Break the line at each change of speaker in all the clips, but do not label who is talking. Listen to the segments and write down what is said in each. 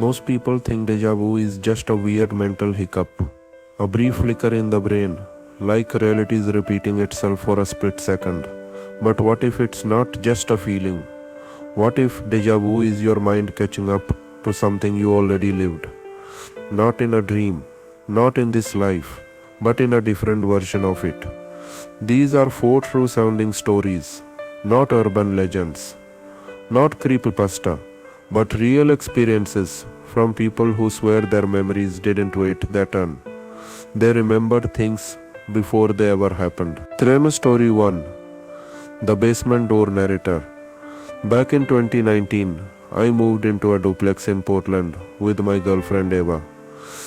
Most people think deja vu is just a weird mental hiccup, a brief flicker in the brain, like reality is repeating itself for a split second. But what if it's not just a feeling? What if deja vu is your mind catching up to something you already lived? Not in a dream, not in this life, but in a different version of it. These are four true sounding stories, not urban legends, not creepypasta, but real experiences from people who swear their memories didn't wait their turn. They remembered things before they ever happened. Trema Story 1. The Basement Door Narrator. Back in 2019, I moved into a duplex in Portland with my girlfriend Eva.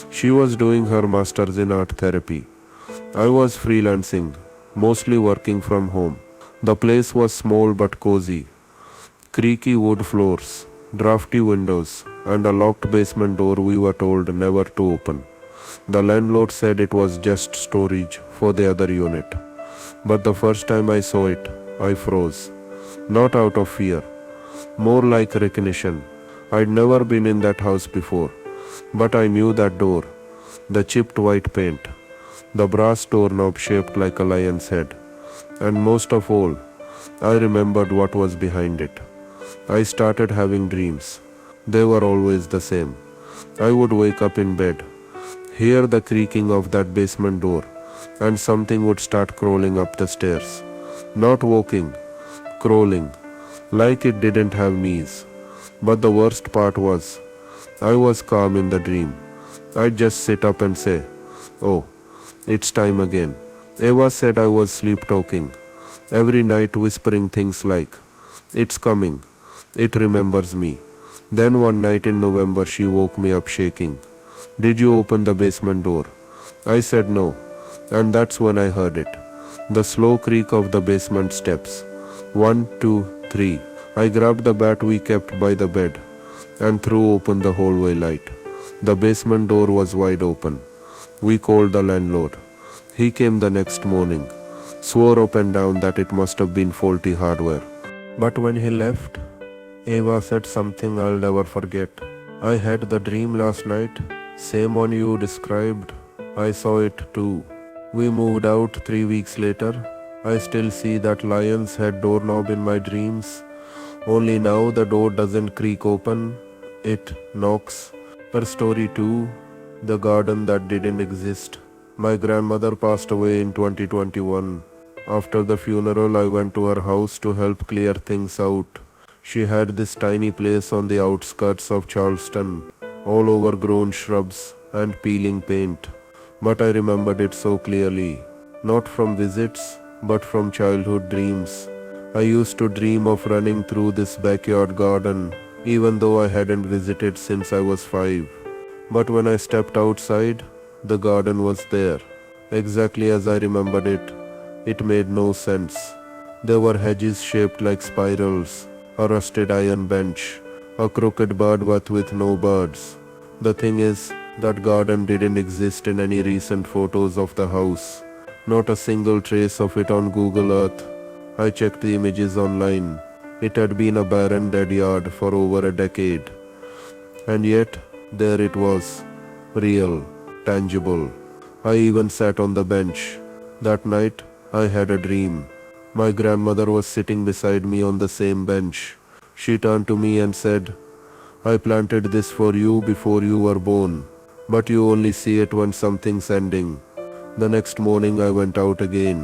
She was doing her master's in art therapy. I was freelancing, mostly working from home. The place was small but cozy. Creaky wood floors, drafty windows, and a locked basement door we were told never to open. The landlord said it was just storage for the other unit. But the first time I saw it, I froze. Not out of fear, more like recognition. I'd never been in that house before, but I knew that door, the chipped white paint, the brass doorknob shaped like a lion's head, and most of all, I remembered what was behind it. I started having dreams. They were always the same. I would wake up in bed, hear the creaking of that basement door, and something would start crawling up the stairs. Not walking, crawling, like it didn't have knees. But the worst part was, I was calm in the dream. I'd just sit up and say, "Oh, it's time again." Eva said I was sleep talking, every night whispering things like, "It's coming, it remembers me." Then one night in November she woke me up shaking. "Did you open the basement door?" I said no, and that's when I heard it. The slow creak of the basement steps. 1, 2, 3. I grabbed the bat we kept by the bed and threw open the hallway light. The basement door was wide open. We called the landlord. He came the next morning, swore up and down that it must have been faulty hardware. But when he left, Eva said something I'll never forget. "I had the dream last night, same one you described. I saw it too." We moved out 3 weeks later. I still see that lion's head doorknob in my dreams. Only now the door doesn't creak open, it knocks. Per story 2, the garden that didn't exist. My grandmother passed away in 2021. After the funeral, I went to her house to help clear things out. She had this tiny place on the outskirts of Charleston, all overgrown shrubs and peeling paint. But I remembered it so clearly, not from visits, but from childhood dreams. I used to dream of running through this backyard garden, even though I hadn't visited since I was 5. But when I stepped outside, the garden was there, exactly as I remembered it. It made no sense. There were hedges shaped like spirals, a rusted iron bench, a crooked bird bath with no birds. The thing is, that garden didn't exist in any recent photos of the house. Not a single trace of it on Google Earth. I checked the images online. It had been a barren dead yard for over a decade. And yet, there it was. Real, tangible. I even sat on the bench. That night, I had a dream. My grandmother was sitting beside me on the same bench. She turned to me and said, "I planted this for you before you were born, but you only see it when something's ending." The next morning I went out again.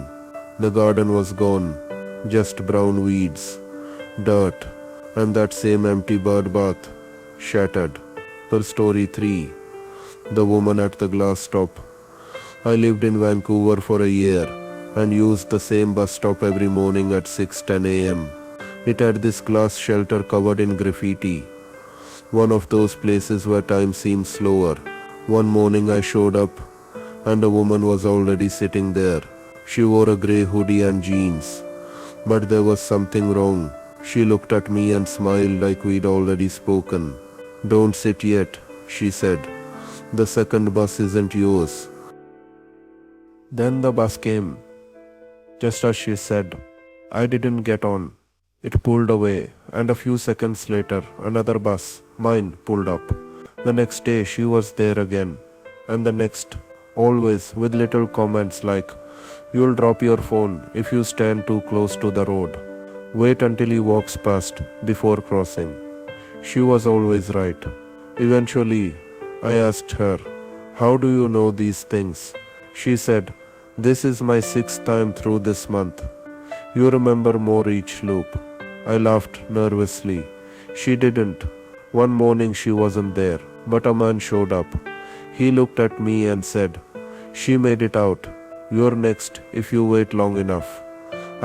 The garden was gone, just brown weeds, dirt, and that same empty bird bath, shattered. Per story 3, the woman at the glass stop. I lived in Vancouver for a year and used the same bus stop every morning at 6:10 a.m. It had this glass shelter covered in graffiti, one of those places where time seems slower. One morning I showed up, and a woman was already sitting there. She wore a grey hoodie and jeans. But there was something wrong. She looked at me and smiled like we'd already spoken. "Don't sit yet," she said. "The second bus isn't yours." Then the bus came, just as she said. I didn't get on. It pulled away, and a few seconds later, another bus, mine, pulled up. The next day she was there again. And the next, always with little comments like, "You'll drop your phone if you stand too close to the road. Wait until he walks past before crossing." She was always right. Eventually, I asked her, "How do you know these things?" She said, "This is my sixth time through this month. You remember more each loop." I laughed nervously. She didn't. One morning she wasn't there, but a man showed up. He looked at me and said, "She made it out. You're next if you wait long enough."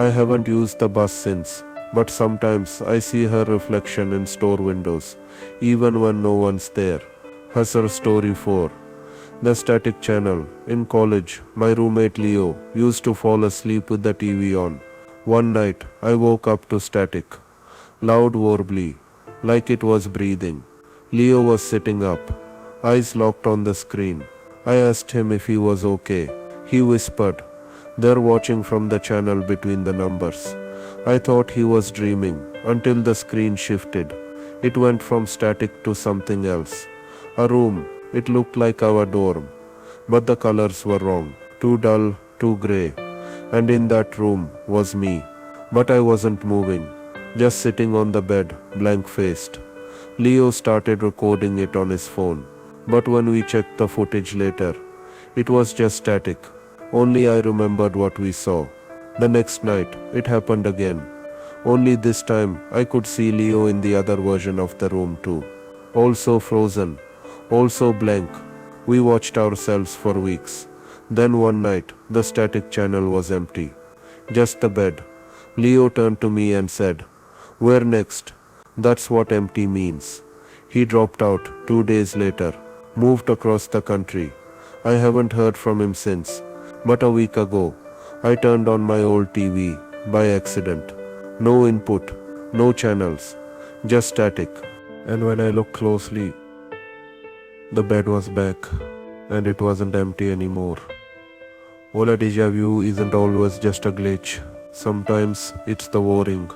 I haven't used the bus since, but sometimes I see her reflection in store windows, even when no one's there. Husser Story 4. The static channel. In college, my roommate Leo used to fall asleep with the TV on. One night, I woke up to static. Loud warbly, like it was breathing. Leo was sitting up, eyes locked on the screen. I asked him if he was okay. He whispered, "They're watching from the channel between the numbers." I thought he was dreaming until the screen shifted. It went from static to something else. A room. It looked like our dorm. But the colors were wrong. Too dull, too grey. And in that room was me. But I wasn't moving. Just sitting on the bed, blank-faced. Leo started recording it on his phone. But when we checked the footage later, it was just static. Only I remembered what we saw. The next night, it happened again. Only this time, I could see Leo in the other version of the room too. Also frozen. Also blank. We watched ourselves for weeks. Then one night, the static channel was empty. Just the bed. Leo turned to me and said, "Where next?" That's what empty means. He dropped out 2 days later, moved across the country. I haven't heard from him since. But a week ago, I turned on my old TV by accident. No input, no channels, just static. And when I looked closely, the bed was back, and it wasn't empty anymore. Ola Deja-Vu isn't always just a glitch. Sometimes it's the worrying,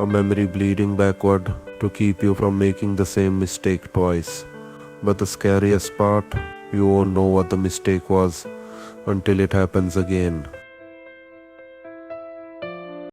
a memory bleeding backward to keep you from making the same mistake twice. But the scariest part, you won't know what the mistake was until it happens again.